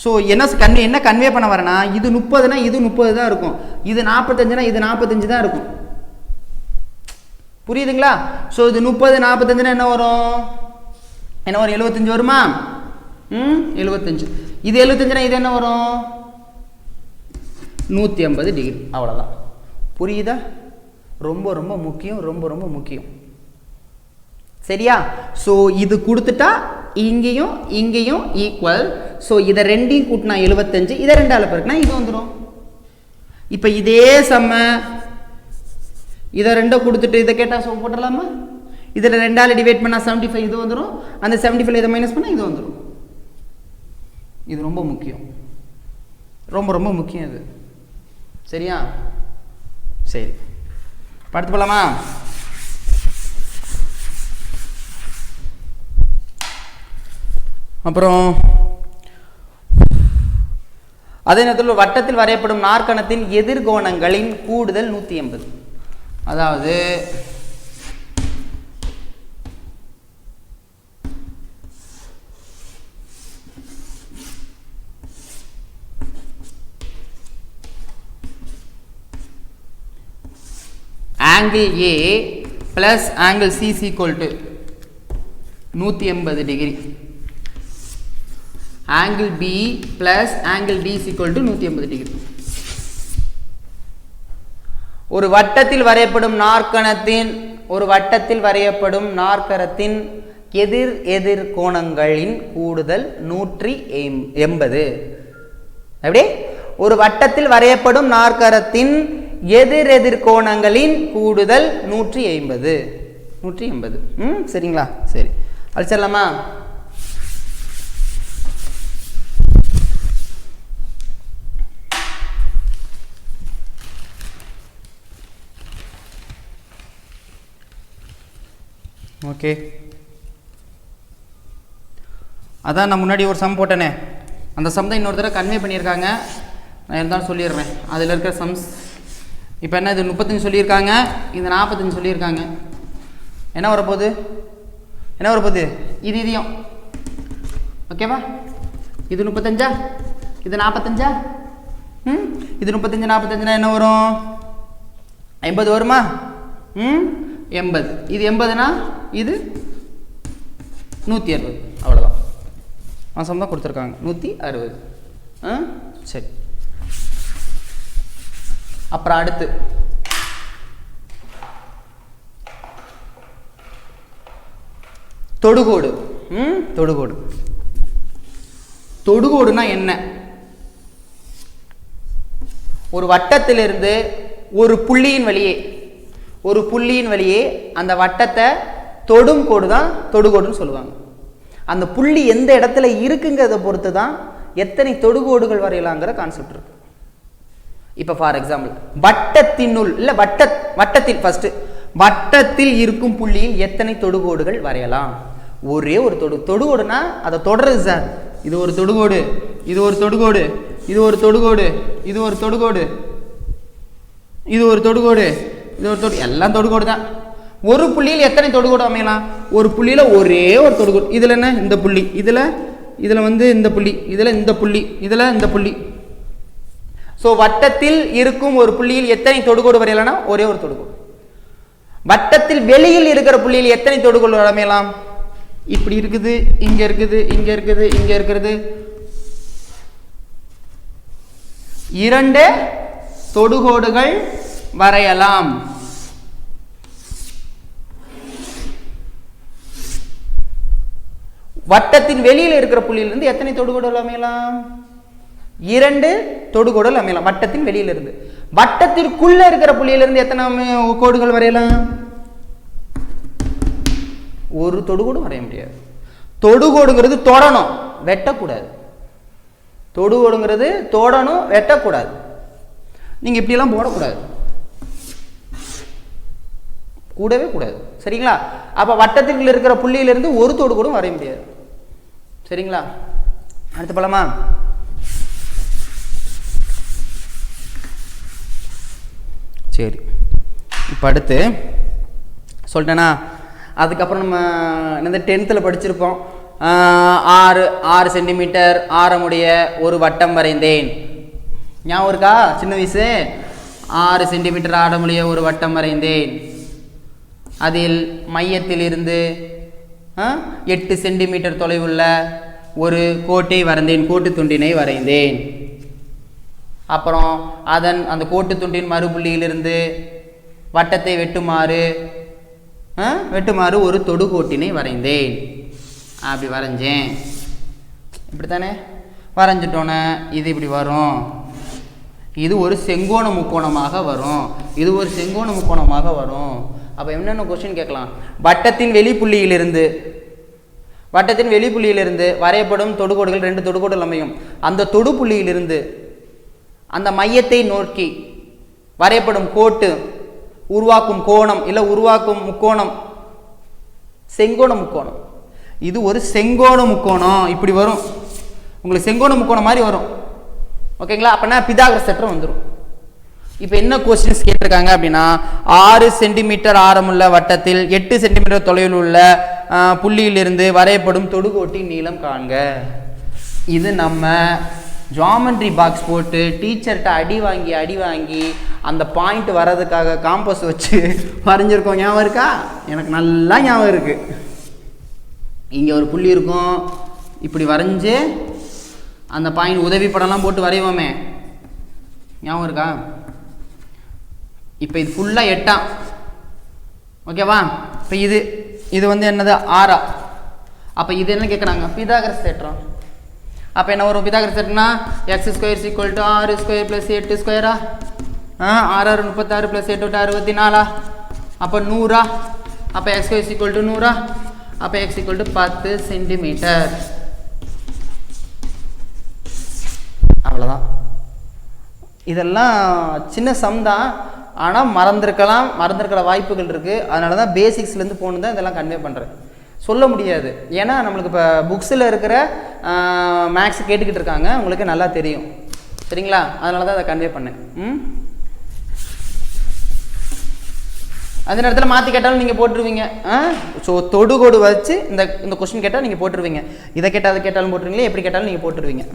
ஸோ என்ன கன்வே பண்ண வரேன்னா இது 30னா இது 30 தான் இருக்கும், இது 45னா இது 45 தான் இருக்கும். புரியுதுங்களா? ஸோ இது 30 45னா என்ன வரும் 75 வருமா? 75. இது 75னா இது என்ன வரும் 180 டிகிரி. அவ்வளோதான். புரியுதா? ரொம்ப ரொம்ப முக்கியம். சரியா? ஸோ இது கொடுத்துட்டா இங்கேயும் ஈக்குவல். ஸோ இதை ரெண்டையும் கூட்டினா 75, இதை 2ஆல் பெருக்கினா இது வந்துடும். இப்போ இதே இதை 2 கொடுத்துட்டு இதை கேட்டால் போட்டுடலாமா? இதில் 2ஆல் டிவைட் பண்ணால் 75 இது வந்துடும். அந்த 75 இதை மைனஸ் பண்ணால் இது வந்துடும். இது ரொம்ப முக்கியம் இது. சரியா? சரி, படுத்து போகலாமா? அப்புறம் அதே நேரத்தில் வட்டத்தில் வரையப்படும் நாற்கணத்தின் எதிர்கோணங்களின் கூடுதல் 180. அதாவது angle A plus angle C equal to 180 degree. Angle B plus angle D equal to 180 degree. ஒரு வட்டத்தில் வரையப்படும் நாற்கரத்தின் எதிர் எதிர் கோணங்களின் கூடுதல் 180. எப்படி? ஒரு வட்டத்தில் வரையப்படும் நாற்கரத்தின் எதிர் எதிர் கோணங்களின் கூடுதல் 180. சரிங்களா? சரி, அழிச்சிடலாமா? ஓகே, அதான் நான் முன்னாடி ஒரு சம் போட்டேனே, அந்த சம் தான் இன்னொரு தடவை கன்வே பண்ணியிருக்காங்க. நான் இருந்தாலும் சொல்லிடுறேன். அதில் இருக்கிற சம்ஸ் இப்போ என்ன, இது 35 சொல்லியிருக்காங்க, இது 45 சொல்லியிருக்காங்க. என்ன வரப்போகுது? இது இதையும் ஓகேவா? இது 35, இது 45. இது 35 45னா என்ன வரும்? 50 வருமா? 80. இது 80னா இது 160. அவ்வளோதான், மாதம் தான் கொடுத்துருக்காங்க 160. சரி, அப்புறம் அடுத்து தொடுகோடு. தொடுகோடுனா என்ன? ஒரு வட்டத்திலிருந்து ஒரு புள்ளியின் வழியே அந்த வட்டத்தை தொடும் கோடு தான் தொடுகோடுன்னு சொல்லுவாங்க. அந்த புள்ளி எந்த இடத்துல இருக்குங்கிறத பொறுத்து தான் எத்தனை தொடுகோடுகள் வரையலாங்கிற கான்செப்ட் இருக்கு. இப்போ ஃபார் எக்ஸாம்பிள், வட்டத்தினுள் இல்லை வட்டத்தில் ஃபர்ஸ்ட் வட்டத்தில் இருக்கும் புள்ளியில் எத்தனை தொடுகோடுகள் வரையலாம்? ஒரே ஒரு தொடுகோடுனா அதை தொடருது சார். இது ஒரு தொடுகோடு, இது ஒரு தொடுகோடு, இது ஒரு தொடுகோடு, இது ஒரு தொடுகோடு, இது ஒரு தொடுகோடு, இது ஒரு எல்லாம் தொடுகோடு தான். ஒரு புள்ளியில் எத்தனை தொடுகோடு அமையலாம்? ஒரு புள்ளியில் ஒரே ஒரு தொடுகோடு. இதில் என்ன? இந்த புள்ளி, இதில் வந்து இந்த புள்ளி, இதில் இந்த புள்ளி, இதில் இந்த புள்ளி. ஸோ வட்டத்தில் இருக்கும் ஒரு புள்ளியில் எத்தனை தொடுகோடு வரையலாம்னா ஒரே ஒரு தொடுகோடு. வட்டத்தில் வெளியில் இருக்கிற புள்ளியில் எத்தனை தொடுகோடு அமையலாம்? இப்படி இருக்குது, இங்க இருக்குது, இங்க இருக்குது, இங்க இருக்கிறது. 2 தொடுகோடுகள் வரையலாம். வட்டத்தின் வெளியில் இருக்கிற புள்ளியிலிருந்து எத்தனை தொடுகோடுகள் அமையலாம்? 2 தொடுகோடுகள் அமையலாம் வட்டத்தின் வெளியிலிருந்து. வட்டத்திற்குள்ள இருக்கிற புள்ளியிலிருந்து எத்தனை கோடுகள் வரையலாம்? ஒரு தொடுகோடு வரைய முடியாது. தொடுகோடுங்கிறது தொடணும், வெட்டக்கூடாது. தொடுகோடுங்கிறது தொடணும், வெட்டக்கூடாது. நீங்க இப்படியெல்லாம் போடக்கூடாது, கூடவே கூடாது. சரிங்களா? அப்ப வட்டத்திற்குள்ள இருக்கிற புள்ளியிலிருந்து ஒரு தொடுகோடும் வரைய முடியாது. சரிங்களா? அடுத்து போலாமா? சரி, இப்போ அடுத்து சொல்லிட்டேன்னா, அதுக்கப்புறம் நம்ம இந்த 10th படிச்சிருப்போம். 6 சென்டிமீட்டர் ஆரமுடைய ஒரு வட்டம் வரைந்தேன். ஞாபகம் இருக்கா? சின்ன வயசு 6 சென்டிமீட்டர் ஆரமுடைய ஒரு வட்டம் வரைந்தேன். அதில் மையத்தில் இருந்து 8 சென்டிமீட்டர் தொலைவுள்ள ஒரு கோட்டை வரைந்தேன், கோட்டு துண்டினை வரைந்தேன். அப்புறம் அந்த கோட்டு துண்டின் மறுபுள்ளியிலிருந்து வட்டத்தை வெட்டுமாறு ஒரு தொடுகோட்டினை வரைந்தேன். அப்படி வரைஞ்சேன். இப்படித்தானே வரைஞ்சிட்டோன்னே இது இப்படி வரும். இது ஒரு செங்கோண முக்கோணமாக வரும். இது ஒரு செங்கோண முக்கோணமாக வரும். அப்போ என்னென்ன கொஸ்டின் கேட்கலாம்? வட்டத்தின் வெளிப்புள்ளியிலிருந்து வரையப்படும் தொடுகோடுகள் 2 தொடுகோடுகள் அமையும். அந்த தொடுப்புள்ளியிலிருந்து அந்த மையத்தை நோக்கி வரையப்படும் கோட்டு உருவாக்கும் கோணம் இல்லை உருவாக்கும் முக்கோணம் செங்கோண முக்கோணம். இது ஒரு செங்கோண முக்கோணம். இப்படி வரும், உங்களுக்கு செங்கோண முக்கோணம் மாதிரி வரும். ஓகேங்களா? அப்படின்னா பிதாகரஸ் தேற்றம் வந்துடும். இப்போ என்ன கொஸ்டின்ஸ் கேட்டிருக்காங்க அப்படின்னா, 6 சென்டிமீட்டர் ஆரமுள்ள வட்டத்தில் 8 சென்டிமீட்டர் தொலைவில் உள்ள புள்ளியிலிருந்து வரையப்படும் தொடுகோட்டின் நீளம் காண்க. இது நம்ம ஜாமெண்ட்ரி பாக்ஸ் போட்டு டீச்சர்கிட்ட அடி வாங்கி அந்த பாயிண்ட் வர்றதுக்காக காம்பஸ் வச்சு வரைஞ்சிருக்கோம். ஞாபகம் இருக்கா? எனக்கு நல்லா ஞாபகம் இருக்குது. இங்கே ஒரு புள்ளி இருக்கும், இப்படி வரைஞ்சி அந்த பாயிண்ட் உதவி படம்லாம் போட்டு வரைவோமே, ஞாபகம் இருக்கா? இப்போ இது ஃபுல்லாக 8 ஓகேவா? இப்போ இது வந்து என்னது 6. அப்போ இது என்ன கேட்குறாங்க? பிதாகரஸ் தேற்றம். அப்போ என்ன வரும்? பிதாகரஸ் தேற்றம்னா x² = 6² + 8². 6 36 + 8 64. அப்போ 100. அப்போ x² = 100. அப்போ x = 10 சென்டிமீட்டர். அவ்வளோதான். இதெல்லாம் சின்ன சம் தான், ஆனால் மறந்துருக்கிற வாய்ப்புகள் இருக்குது. அதனால தான் பேசிக்ஸ்லேருந்து போகணும் தான் இதெல்லாம் கன்வே பண்ணுறேன். சொல்ல முடியாது, ஏன்னா நம்மளுக்கு இப்போ புக்ஸில் இருக்கிற மேக்ஸ் கேட்டுக்கிட்டு இருக்காங்க, உங்களுக்கு நல்லா தெரியும். சரிங்களா? அதனால தான் அதை கன்வே பண்ணேன். அந்த நேரத்தில் மாற்றி கேட்டாலும் நீங்கள் போட்டுருவீங்க. ஸோ தொடுகோடு வச்சு இந்த கொஸ்டின் கேட்டால் நீங்கள் போட்டுருவீங்க. இதை கேட்டால் அதை கேட்டாலும் போட்டுருவீங்களே, எப்படி கேட்டாலும் நீங்கள் போட்டுருவீங்க.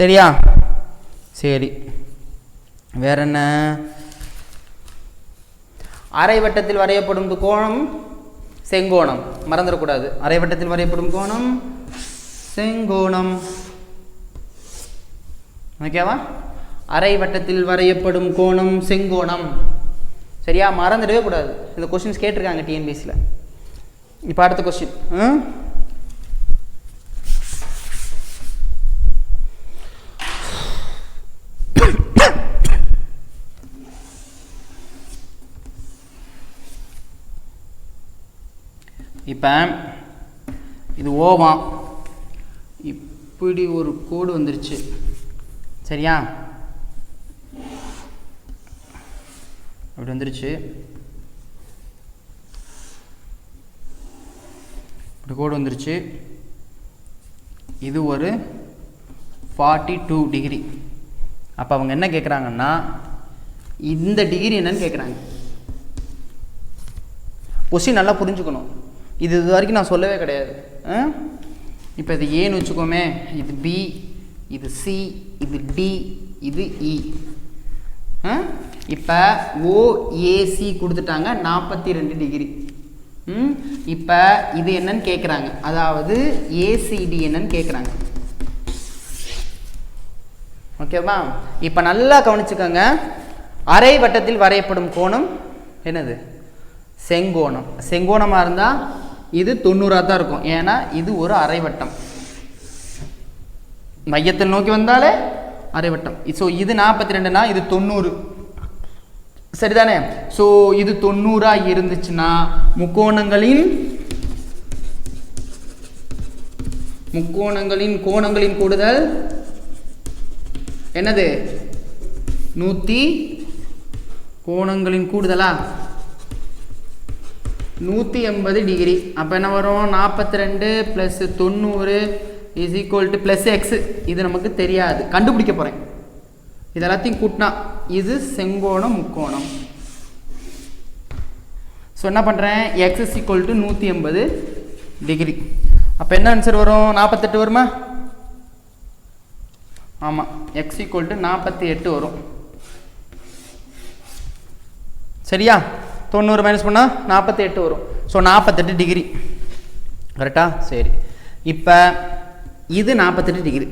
சரியா? சரி, வேற என்ன? அரை வட்டத்தில் வரையப்படும் கோணம் செங்கோணம். மறந்துடக்கூடாது. அரை வட்டத்தில் வரையப்படும் கோணம் செங்கோணம். ஓகேவா? அரை வட்டத்தில் வரையப்படும் கோணம் செங்கோணம். சரியா? மறந்துடவே கூடாது. இந்த கொஸ்டின்ஸ் கேட்டிருக்காங்க டிஎன்பிஎஸ்சியில். இப்போ அடுத்த கொஸ்டின். இப்போ இது ஓவம், இப்படி ஒரு கோடு வந்துருச்சு. சரியா? அப்படி வந்துருச்சு. இப்படி கோடு வந்துருச்சு. இது ஒரு 42 டிகிரி. அப்போ அவங்க என்ன கேட்குறாங்கன்னா, இந்த டிகிரி என்னன்னு கேட்குறாங்க. கொஸ்டின் நல்லா புரிஞ்சுக்கணும். இது வரைக்கும் நான் சொல்லவே கிடையாது. இப்போ இது ஏன்னு வச்சுக்கோமே, இது பி, இது சி, இது டி, இது இ. இப்போ ஓஏசி கொடுத்துட்டாங்க 42 டிகிரி. இப்போ இது என்னன்னு கேட்குறாங்க, அதாவது ஏசிடி என்னன்னு கேட்குறாங்க. ஓகேவா? இப்போ நல்லா கவனிச்சுக்கோங்க. அரை வட்டத்தில் வரையப்படும் கோணம் என்னது? செங்கோணம். செங்கோணமாக இருந்தால் இது 90 தான் இருக்கும், ஏன்னா இது ஒரு அரைவட்டம். மையத்தில் நோக்கி வந்தாலே அரைவட்டம். ஸோ இது 42னா இது 90. சரிதானே? ஸோ இது 90 இருந்துச்சுன்னா முக்கோணங்களின் கோணங்களின் கூடுதல் என்னது? 100. கோணங்களின் கூடுதலா 180 டிகிரி. அப்போ என்ன வரும்? 42 + 90 = +x. இது நமக்கு தெரியாது, கண்டுபிடிக்க போகிறேன். இது எல்லாத்தையும் கூட்டினா இது செங்கோணம் முக்கோணம். ஸோ என்ன பண்ணுறேன்? x = 180 degree. அப்போ என்ன ஆன்சர் வரும்? 48 வருமா? ஆமாம், x = 48 வரும். சரியா? 90 மைனஸ் பண்ணால் 48 வரும். So 48 degree. கரெக்டா? சரி, இப்போ இது 48 டிகிரி.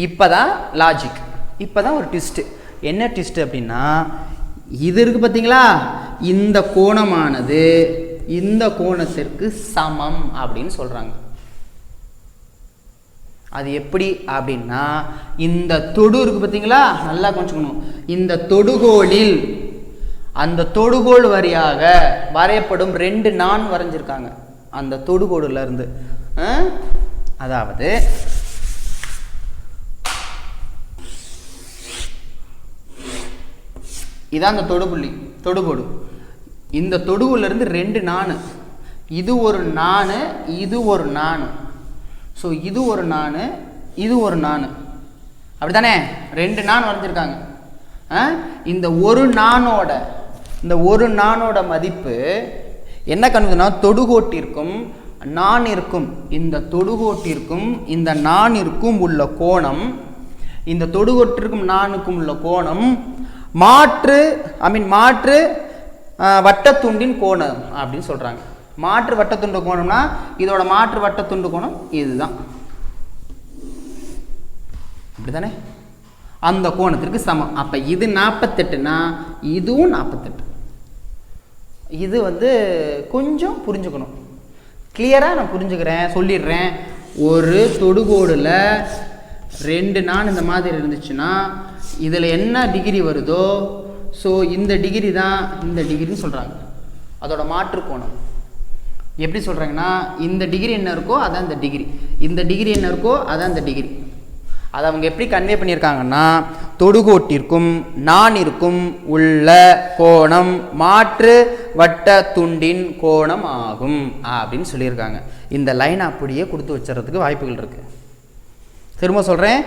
இப்போ தான் லாஜிக். இப்போ தான் ஒரு ட்விஸ்ட்டு. என்ன ட்விஸ்ட்டு அப்படின்னா, இது இருக்குது பார்த்தீங்களா, இந்த கோணமானது இந்த கோணத்திற்கு சமம் அப்படின்னு சொல்கிறாங்க. அது எப்படி அப்படின்னா, இந்த தொடு இருக்குது பார்த்தீங்களா, நல்லா கொஞ்சம் இந்த தொடுகோளில் அந்த தொடுகோள் வழியாக வரையப்படும் 2 நான் வரைஞ்சிருக்காங்க அந்த தொடுகோடுல இருந்து. அதாவது இதான் அந்த தொடுபுள்ளி, தொடுகோடு. இந்த தொடுகோடுல இருந்து 2 நானு, இது ஒரு நானு, இது ஒரு நானு. ஸோ இது ஒரு நானு, இது ஒரு நானு, அப்படித்தானே? 2 நான் வரைஞ்சிருக்காங்க. இந்த ஒரு நானோட மதிப்பு என்ன கணக்குனா, தொடுகோட்டிற்கும் நாணிற்கும் இந்த தொடுகோட்டிற்கும் இந்த நாணிற்கும் உள்ள கோணம், இந்த தொடுகோட்டிற்கும் நாணுக்கும் உள்ள கோணம் மாற்று வட்டத்துண்டின் கோணம் அப்படின்னு சொல்கிறாங்க. மாற்று வட்டத்துண்டு கோணம்னா இதோட மாற்று வட்டத்துண்டு கோணம் இதுதான், அப்படிதானே? அந்த கோணத்திற்கு சமம். அப்போ இது 48னா இதுவும் 48. இது வந்து கொஞ்சம் புரிஞ்சுக்கணும். கிளியராக நான் புரிஞ்சுக்கிறேன், சொல்லிடுறேன். ஒரு தொடுகோடில் 2 நாள் இந்த மாதிரி இருந்துச்சுன்னா இதில் என்ன டிகிரி வருதோ ஸோ இந்த டிகிரி தான் இந்த டிகிரின்னு சொல்கிறாங்க. அதோட மாற்று கோணம் எப்படி சொல்கிறாங்கன்னா, இந்த டிகிரி என்ன இருக்கோ அதான் இந்த டிகிரி, இந்த டிகிரி என்ன இருக்கோ அதான் இந்த டிகிரி. அதை அவங்க எப்படி கன்வே பண்ணியிருக்காங்கன்னா, தொடுகோட்டிற்கும் நாணிற்கும் உள்ள கோணம் மாற்று வட்ட துண்டின் கோணம் ஆகும் அப்படின்னு சொல்லியிருக்காங்க. இந்த லைன் அப்படியே கொடுத்து வச்சுறதுக்கு வாய்ப்புகள் இருக்குது. திரும்ப சொல்கிறேன்,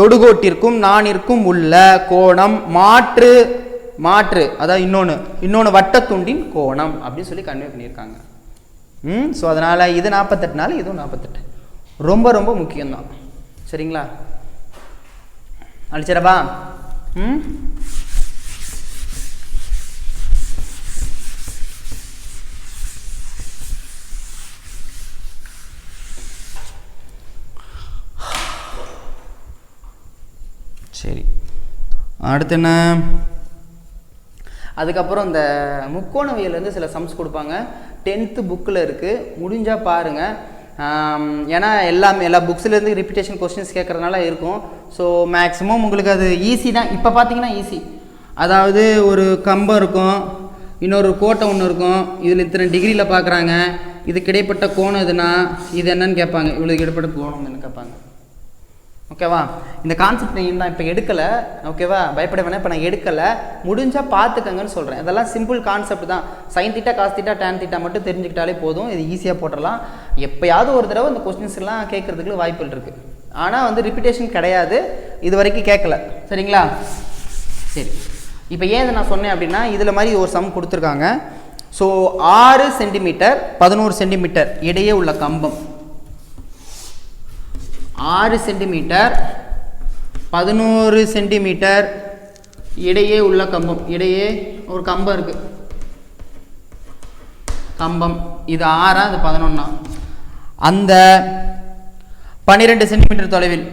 தொடுகோட்டிற்கும் நாணிற்கும் உள்ள கோணம் மாற்று அதாவது இன்னொன்று வட்டத்துண்டின் கோணம் அப்படின்னு சொல்லி கன்வே பண்ணியிருக்காங்க. ஸோ அதனால் இது 48நால இதுவும் 48 ரொம்ப ரொம்ப முக்கியம்தான். சரிங்களா? அழிச்சிடவா? சரி, அடுத்து என்ன? அதுக்கப்புறம் இந்த முக்கோணவியலேருந்து சில சம்ஸ் கொடுப்பாங்க. 10th புக்கில் இருக்குது, முடிஞ்சால் பாருங்கள். ஏன்னா எல்லா புக்ஸ்லேருந்து ரிப்பீட்டேஷன் கொஸ்டின்ஸ் கேட்குறதுனால இருக்கும். ஸோ மேக்ஸிமம் உங்களுக்கு அது ஈஸி தான். இப்போ பார்த்தீங்கன்னா ஈஸி. அதாவது ஒரு கம்பம் இருக்கும், இன்னொரு கோட்டை ஒன்று இருக்கும், இதில் இத்தனை டிகிரியில் பார்க்குறாங்க, இதுக்கு இடைப்பட்ட கோணம் எதுனா இது என்னன்னு கேட்பாங்க, இவ்வளோக்கு இடைப்பட்ட கோணம் என்ன கேட்பாங்க. ஓகேவா? இந்த கான்செப்ட் நான் இப்போ எடுக்கலை. ஓகேவா? பயப்பட வேணாம், இப்போ நான் எடுக்கலை. முடிஞ்சால் பார்த்துக்கங்கன்னு சொல்கிறேன். இதெல்லாம் சிம்பிள் கான்செப்ட் தான். Sine theta cos theta tan theta மட்டும் தெரிஞ்சுக்கிட்டாலே போதும். இது ஈஸியாக போட்டுடலாம். எப்போயாவது ஒரு தடவை இந்த கொஸ்டின்ஸ் எல்லாம் கேட்குறதுக்கு வாய்ப்புகள் இருக்குது. ஆனால் வந்து ரிப்பீட்டேஷன் கிடையாது, இது வரைக்கும் கேட்கல. சரிங்களா? சரி, இப்போ ஏன் இதை நான் சொன்னேன் அப்படின்னா, இதில் மாதிரி ஒரு சம் கொடுத்துருக்காங்க. ஸோ 6 சென்டிமீட்டர் 11 சென்டிமீட்டர் இடையே உள்ள கம்பம், 6 சென்டிமீட்டர் 11 சென்டிமீட்டர் இடையே உள்ள கம்பம், இடையே ஒரு கம்பம் இருக்கு. கம்பம் இது 6 அது 11. அந்த 12 சென்டிமீட்டர் தொலைவில்,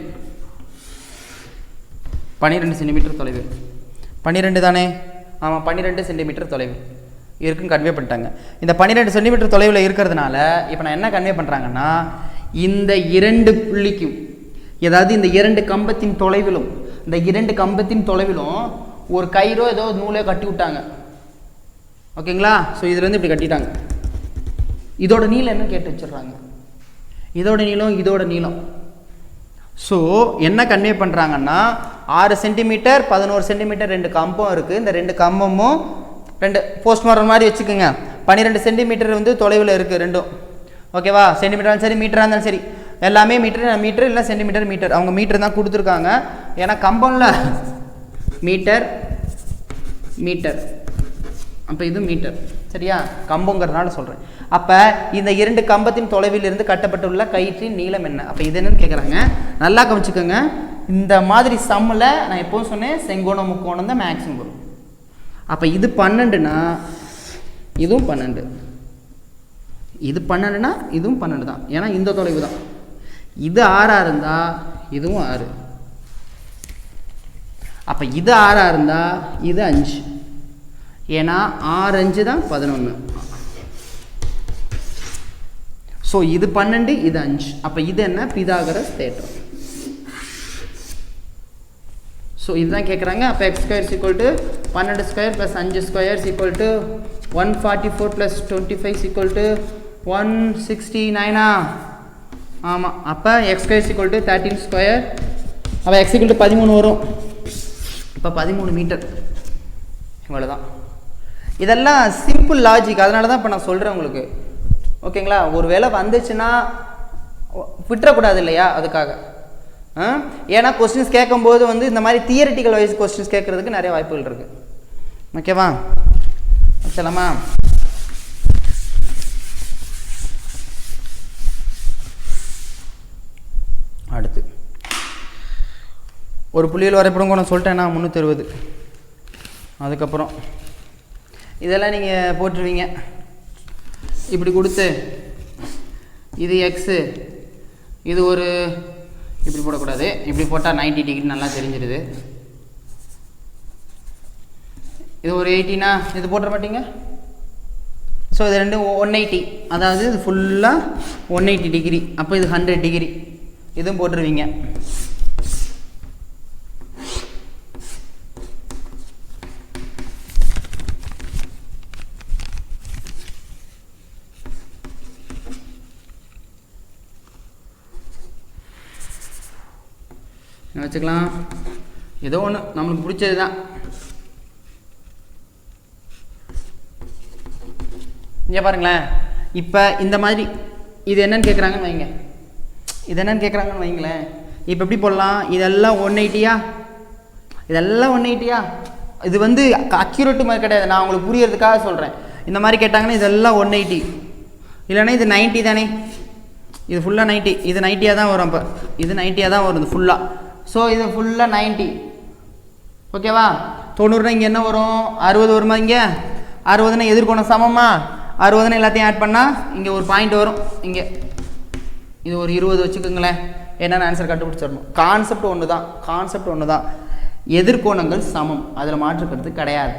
12 சென்டிமீட்டர் தொலைவில், 12 தானே? ஆமாம், 12 சென்டிமீட்டர் தொலைவில் இருக்குன்னு கன்வே பண்ணிட்டாங்க. இந்த 12 சென்டிமீட்டர் தொலைவில் இருக்கிறதுனால இப்போ நான் என்ன கன்வே பண்ணுறாங்கன்னா, இந்த 2 புள்ளிக்கும், ஏதாவது இந்த 2 கம்பத்தின் தொலைவிலும், இந்த 2 கம்பத்தின் தொலைவிலும் ஒரு கயிறோ ஏதோ நூலே கட்டி விட்டாங்க. ஓகேங்களா? ஸோ இதுலேருந்து இப்படி கட்டிட்டாங்க. இதோட நீளம் என்ன கேட்டு வச்சிடுறாங்க, இதோட நீளம் இதோட நீளம். ஸோ என்ன கன்வே பண்ணுறாங்கன்னா, 6 சென்டிமீட்டர் 11 சென்டிமீட்டர் 2 கம்பம் இருக்குது. இந்த 2 கம்பமும் 2 போஸ்ட்மார்டம் மாதிரி வச்சுக்கோங்க. 12 சென்டிமீட்டர் வந்து தொலைவில் இருக்குது ரெண்டும். ஓகேவா? சென்டிமீட்டர் இருந்தாலும் சரி, மீட்டராக இருந்தாலும் சரி, எல்லாமே மீட்டர் இல்லை சென்டிமீட்டர் மீட்டர். அவங்க மீட்டர் தான் கொடுத்துருக்காங்க. ஏன்னா கம்பம்ல மீட்டர், அப்போ இது மீட்டர். சரியா? கம்பங்கிறதுனால சொல்கிறேன். அப்போ இந்த 2 கம்பத்தின் தொலைவில் இருந்து கட்டப்பட்டுள்ள கயிற்றின் நீளம் என்ன? அப்போ இது என்னன்னு கேட்குறாங்க. நல்லா கவனிச்சுக்கோங்க. இந்த மாதிரி சம்மில் நான் எப்போவும் சொன்னேன், செங்கோணம் முக்கோணம் தான் மேக்ஸிமம் வரும். அப்போ இது 12னா இதுவும் 12, இது 12னா இதுவும் 12 தான். ஏன்னா இந்த தொலைவு தான். இது 6 இருந்தால் இதுவும் 6. அப்போ இது 6 இருந்தால் இது 5. ஏன்னா 6 5 தான் 11. ஸோ இது 12, இது 5. அப்போ இது என்ன? பிதாகரஸ் தேற்றம். ஸோ இதுதான் கேட்குறாங்க. அப்போ x ஸ்கொயர் = 12 ஸ்கொயர் + 5 ஸ்கொயர் = 144 + 25 = 169. ஆமாம். அப்போ x ஸ்கொயர் = 13 ஸ்கொயர். அப்போ x = 13 வரும். இப்போ 13 மீட்டர். இவ்வளோதான். இதெல்லாம் சிம்பிள் லாஜிக். அதனால தான் இப்போ நான் சொல்கிறேன் உங்களுக்கு. ஓகேங்களா? ஒரு வேளை வந்துச்சுன்னா விட்டுறக்கூடாது இல்லையா? அதுக்காக. ஏன்னா கொஸ்டின்ஸ் கேட்கும்போது வந்து இந்த மாதிரி தியரிட்டிக்கல் வைஸ் கொஸ்டின்ஸ் கேட்குறதுக்கு நிறைய வாய்ப்புகள் இருக்குது. ஓகேவா? சொல்லலாமா? ஒரு புள்ளியில் வரைபடம் நான் சொல்லிட்டேன்னா 360. அதுக்கப்புறம் இதெல்லாம் நீங்கள் போட்டுருவீங்க. இப்படி கொடுத்து இது எக்ஸு, இது ஒரு இப்படி போடக்கூடாது, இப்படி போட்டால் 90 டிகிரி நல்லா தெரிஞ்சிடுது. இது ஒரு 80னா இது போட்டுற மாட்டீங்க. ஸோ இது ரெண்டு 180, அதாவது இது ஃபுல்லாக 180 டிகிரி. அப்போ இது 100 டிகிரி. இதுவும் போட்டுருவீங்க. என்ன வச்சுக்கலாம், ஏதோ ஒன்று நம்மளுக்கு பிடிச்சது தான். இங்கே பாருங்களேன், இப்போ இந்த மாதிரி இது என்னன்னு கேட்குறாங்கன்னு வைங்க, இது என்னன்னு கேட்குறாங்கன்னு வைங்களேன். இப்போ எப்படி போடலாம், இதெல்லாம் 180யா, இதெல்லாம் 180யா. இது வந்து அக்யூரேட்டு மாதிரி கிடையாது, நான் உங்களுக்கு புரியறதுக்காக சொல்கிறேன். இந்த மாதிரி கேட்டாங்கன்னா இதெல்லாம் 180, இல்லைன்னா இது 90 தானே, இது ஃபுல்லாக 90, இது 90யாக தான் வரும். அப்போ இது 90யாக தான் வரும் இது ஃபுல்லாக. ஸோ இது ஃபுல்லாக 90, ஓகேவா. 90னா இங்கே என்ன வரும், 60 வருமா. இங்கே 60னா எதிர்கோணம் சமமா, 60னா எல்லாத்தையும் ஆட் பண்ணால் இங்கே ஒரு பாயிண்ட் வரும். இங்கே இது ஒரு 20 வச்சுக்கோங்களேன். என்னென்ன ஆன்சர் கண்டுபிடிச்சிடணும். கான்செப்ட் ஒன்று தான், கான்செப்ட் ஒன்று தான். எதிர்கோணங்கள் சமம், அதில் மாற்றுக்கிறது கிடையாது.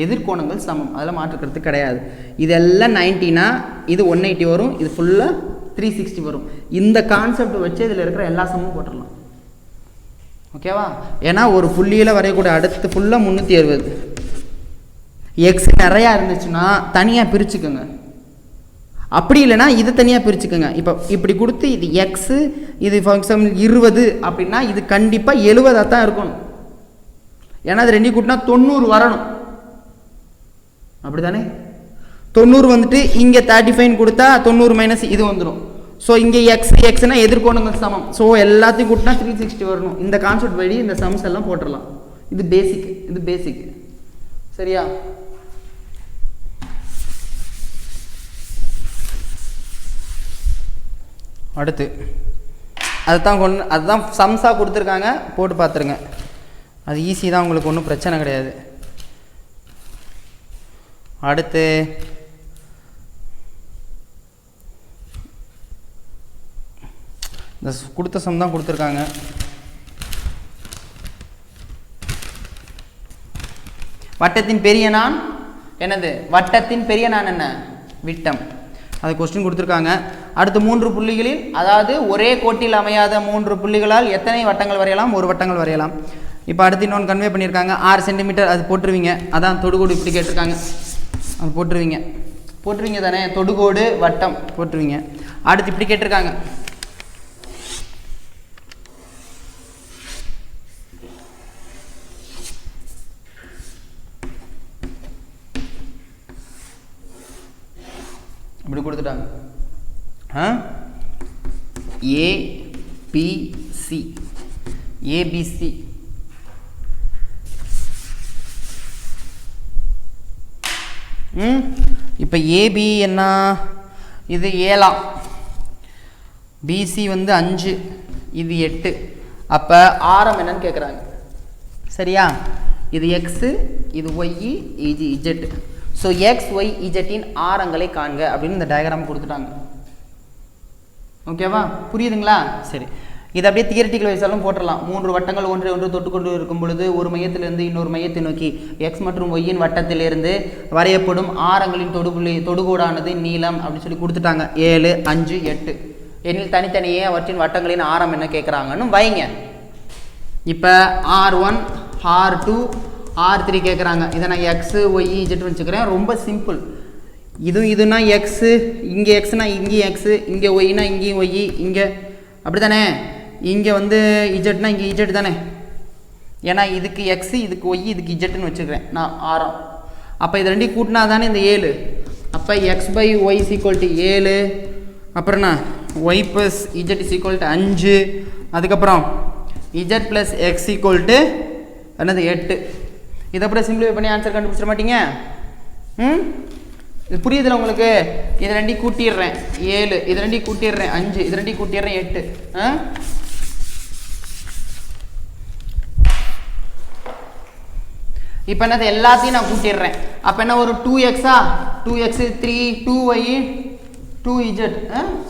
எதிர்கோணங்கள் சமம், அதில் மாற்றுக்கிறது கிடையாது. இதெல்லாம் 90னா இது 180 வரும், இது ஃபுல்லாக 360 வரும். இந்த கான்செப்ட் வச்சு இதில் இருக்கிற எல்லா சமமும் போட்டுடலாம், ஓகேவா. ஏன்னா ஒரு புள்ளியில் வரையக்கூடிய அடுத்து ஃபுல்லாக 360. எக்ஸ் நிறையா இருந்துச்சுன்னா தனியாக பிரிச்சுக்கோங்க, அப்படி இல்லைன்னா இது தனியாக பிரிச்சுக்கோங்க. இப்போ இப்படி கொடுத்து இது எக்ஸு, இது ஃபார் எக்ஸாம்பிள் 20 அப்படின்னா இது கண்டிப்பாக 70 தான் இருக்கணும். ஏன்னா அது ரெண்டையும் கூட்டினா 90 வரணும், அப்படி தானே. 90 வந்துட்டு இங்கே 35 கொடுத்தா 90 மைனஸ் இது வந்துடும். ஸோ இங்கே எக்ஸ்னா எதிர்கோணங்கள் சமம். ஸோ எல்லாத்தையும் கூட்டினா 360 வரணும். இந்த கான்செப்ட் வழி இந்த சம்ஸ் எல்லாம் போட்டுடலாம். இது பேசிக், இது பேசிக், சரியா. அடுத்து அதுதான் சம்ஸாக கொடுத்துருக்காங்க, போட்டு பார்த்துருங்க. அது ஈஸி தான், உங்களுக்கு ஒன்றும் பிரச்சனை கிடையாது. அடுத்து இந்த கொடுத்த சம் தான் கொடுத்துருக்காங்க. வட்டத்தின் பெரிய நான் என்னது, வட்டத்தின் பெரிய நான் என்ன, விட்டம். அது கொஸ்டின் கொடுத்துருக்காங்க. அடுத்து 3 புள்ளிகளில், அதாவது ஒரே கோட்டில் அமையாத 3 புள்ளிகளால் எத்தனை வட்டங்கள் வரையலாம், ஒரு வட்டங்கள் வரையலாம். இப்போ அடுத்து இன்னொன்று கன்வே பண்ணியிருக்காங்க, 6 சென்டிமீட்டர். அது போட்டுருவீங்க. அதான் தொடுகோடு இப்படி கேட்டிருக்காங்க, அது போட்டுருவீங்க தானே, தொடுகோடு வட்டம் போட்டுருவீங்க. அடுத்து இப்படி கேட்டிருக்காங்க, இப்படி கொடுத்துட்டாங்க. ஏபிசி, ஏபிசி இப்போ ஏபி என்ன, இது 7, பிசி வந்து 5, இது 8. அப்போ ஆரம் என்னன்னு கேட்குறாங்க, சரியா. இது எக்ஸு, இது ஒய், இது இஜெட். ஸோ எக்ஸ் ஒய் இஜெட்டின் ஆரங்களை காண்க அப்படின்னு இந்த டயக்ராம் கொடுத்துட்டாங்க, ஓகேவா. புரியுதுங்களா, சரி. இது அப்படியே தியரிட்டிக்கல் வைஸாலும் போட்டுடலாம். 3 வட்டங்கள் ஒன்றை ஒன்று தொட்டுக்கொண்டு இருக்கும் பொழுது ஒரு மையத்திலிருந்து இன்னொரு மையத்தை நோக்கி எக்ஸ் மற்றும் ஒய்யின் வட்டத்திலிருந்து வரையப்படும் ஆரங்களின் தொடுகோடானது நீளம் அப்படின்னு சொல்லி கொடுத்துட்டாங்க. 7, 5, 8 எனில் தனித்தனியே அவற்றின் வட்டங்களின் ஆரம் என்ன கேட்குறாங்கன்னு வைங்க. இப்போ R1, R2, R3 கேட்குறாங்க. இதை நான் எக்ஸு ஒய் இஜெட் வச்சுக்கிறேன். ரொம்ப சிம்பிள். இதுனா எக்ஸு, இங்கே எக்ஸ்னா இங்கேயும் எக்ஸு, இங்கே ஒய்னா இங்கேயும் ஒய், இங்கே அப்படி தானே. இங்கே வந்து இஜெட்னா இங்கே இஜெட் தானே. ஏன்னா இதுக்கு எக்ஸு, இதுக்கு ஒய், இதுக்கு இஜெட்டுன்னு வச்சுக்கிறேன் நான் ஆரம். அப்போ இது ரெண்டையும் கூட்டினா தானே இந்த 7. அப்போ எக்ஸ் பை ஒய் = 7, அப்புறம்ண்ணா ஒய் ப்ளஸ் இஜெட் = 5, அதுக்கப்புறம் இஜெட் ப்ளஸ் எக்ஸ் = என்னது 8. இதை அப்புறம் சிம்பிளிஃபை பண்ணி ஆன்சர் கண்டுபிடிச்சிட மாட்டீங்க. இது புரியுதுல உங்களுக்கு. இது ரெண்டையும் கூட்டிடுறேன் 7, இது ரெண்டையும் கூட்டிடுறேன் 5, இது ரெண்டையும் கூட்டிடுறேன் 8. இப்போ என்னது எல்லாத்தையும் நான் கூட்டிடுறேன். அப்போ என்ன ஒரு 2x-ஆ 2x 3 2y 2z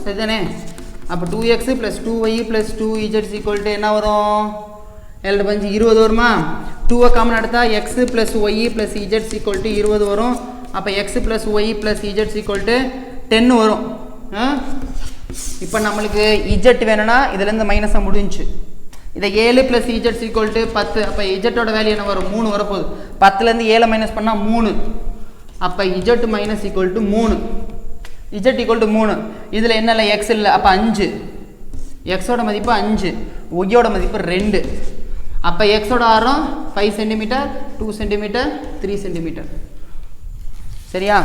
சரிதானே. அப்போ 2x + 2y + 2z = என்ன வரும் 7 5 20 வருமா. 2 காமன் எடுத்தா x + y + z = 20 வரும். அப்போ x + y + z = 10 வரும். இப்போ நம்மளுக்கு z வேணும்னா இதுலேருந்து மைனஸாக முடிஞ்சு. இதை 7 + z = 10. அப்போ z-ஓட வேல்யூ என்ன வரும் 3 வரப்போகுது. 10லேருந்து 7 மைனஸ் பண்ணால் 3. அப்போ z - 3 z = 3. இதில் என்ன இல்லை x இல்லை. அப்போ 5. x-ஓட மதிப்பு 5, y-ஓட மதிப்பு 2. அப்போ x-ஓட ஆரம் 5 cm 2 cm 3 cm. சரியா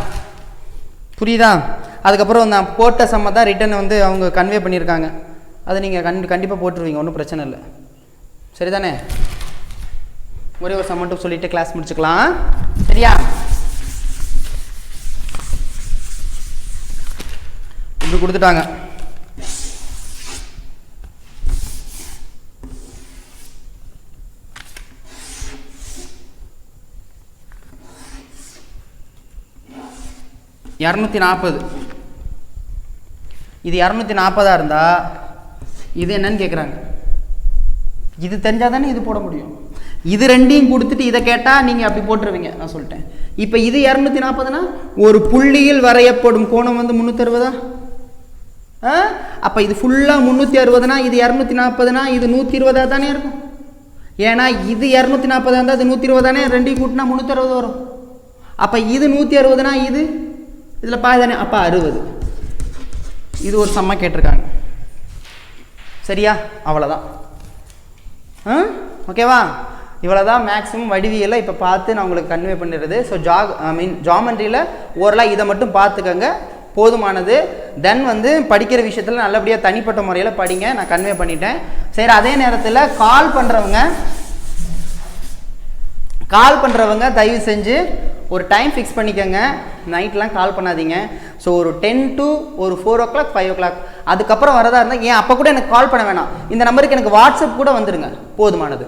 புரியுதா. அதுக்கப்புறம் நான் போட்ட சம்ம தான் ரிட்டன் வந்து அவங்க கன்வே பண்ணியிருக்காங்க. அதை நீங்கள் கண்டிப்பாக போட்டுருவீங்க, ஒன்றும் பிரச்சனை இல்லை. சரிதானே. ஒரே ஒரு சம் மட்டும் சொல்லிட்டு கிளாஸ் முடிச்சுக்கலாம். சரியா இப்படி கொடுத்துட்டாங்க. இது 240 இருந்தால் இது என்னன்னு கேட்குறாங்க. இது தெரிஞ்சால் தானே இது போட முடியும். இது ரெண்டையும் கொடுத்துட்டு இதை கேட்டால் நீங்கள் அப்படி போட்டுருவீங்க. நான் சொல்லிட்டேன். இப்போ இது 240னா ஒரு புள்ளியில் வரையப்படும் கோணம் வந்து 360. அப்போ இது ஃபுல்லாக 360னா இது 240னா இது 120 தானே இருக்கும். ஏன்னா இது 240 இருந்தால் அது 120 தானே. ரெண்டையும் கூட்டினா 360 வரும். அப்போ இது 160னா இது இதில் பாதி தானே. அப்போ 60. இது ஒரு சம்மா கேட்டிருக்காங்க. சரியா அவ்வளோதான். ஓகேவா. இவ்வளோதான் மேக்ஸிமம் வடிவியலை இப்போ பார்த்து நான் உங்களுக்கு கன்வே பண்ணிடுறது. ஸோ ஜாமெண்ட்ரியில் ஓரளவு இதை மட்டும் பார்த்துக்கங்க, போதுமானது. தென் வந்து படிக்கிற விஷயத்தில் நல்லபடியாக தனிப்பட்ட முறையில் படிங்க. நான் கன்வே பண்ணிட்டேன். சரி, அதே நேரத்தில் கால் பண்ணுறவங்க தயவு செஞ்சு ஒரு டைம் ஃபிக்ஸ் பண்ணிக்கோங்க. நைட்லாம் கால் பண்ணாதீங்க. ஸோ ஒரு 10 to ஒரு 4 o'clock 5 o'clock அதுக்கப்புறம் வரதா இருந்தால் ஏன் அப்போ கூட எனக்கு கால் பண்ண வேணாம். இந்த நம்பருக்கு எனக்கு வாட்ஸ்அப் கூட வந்துடுங்க, போதுமானது.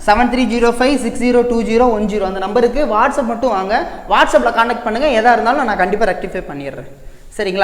7305602010 அந்த நம்பருக்கு வாட்ஸ்அப் மட்டும் வாங்க. வாட்ஸ்அப்பில் கான்டாக்ட் பண்ணுங்கள். எதாக இருந்தாலும் நான் கண்டிப்பாக ரெக்டிஃபை பண்ணிடுறேன். சரிங்களா.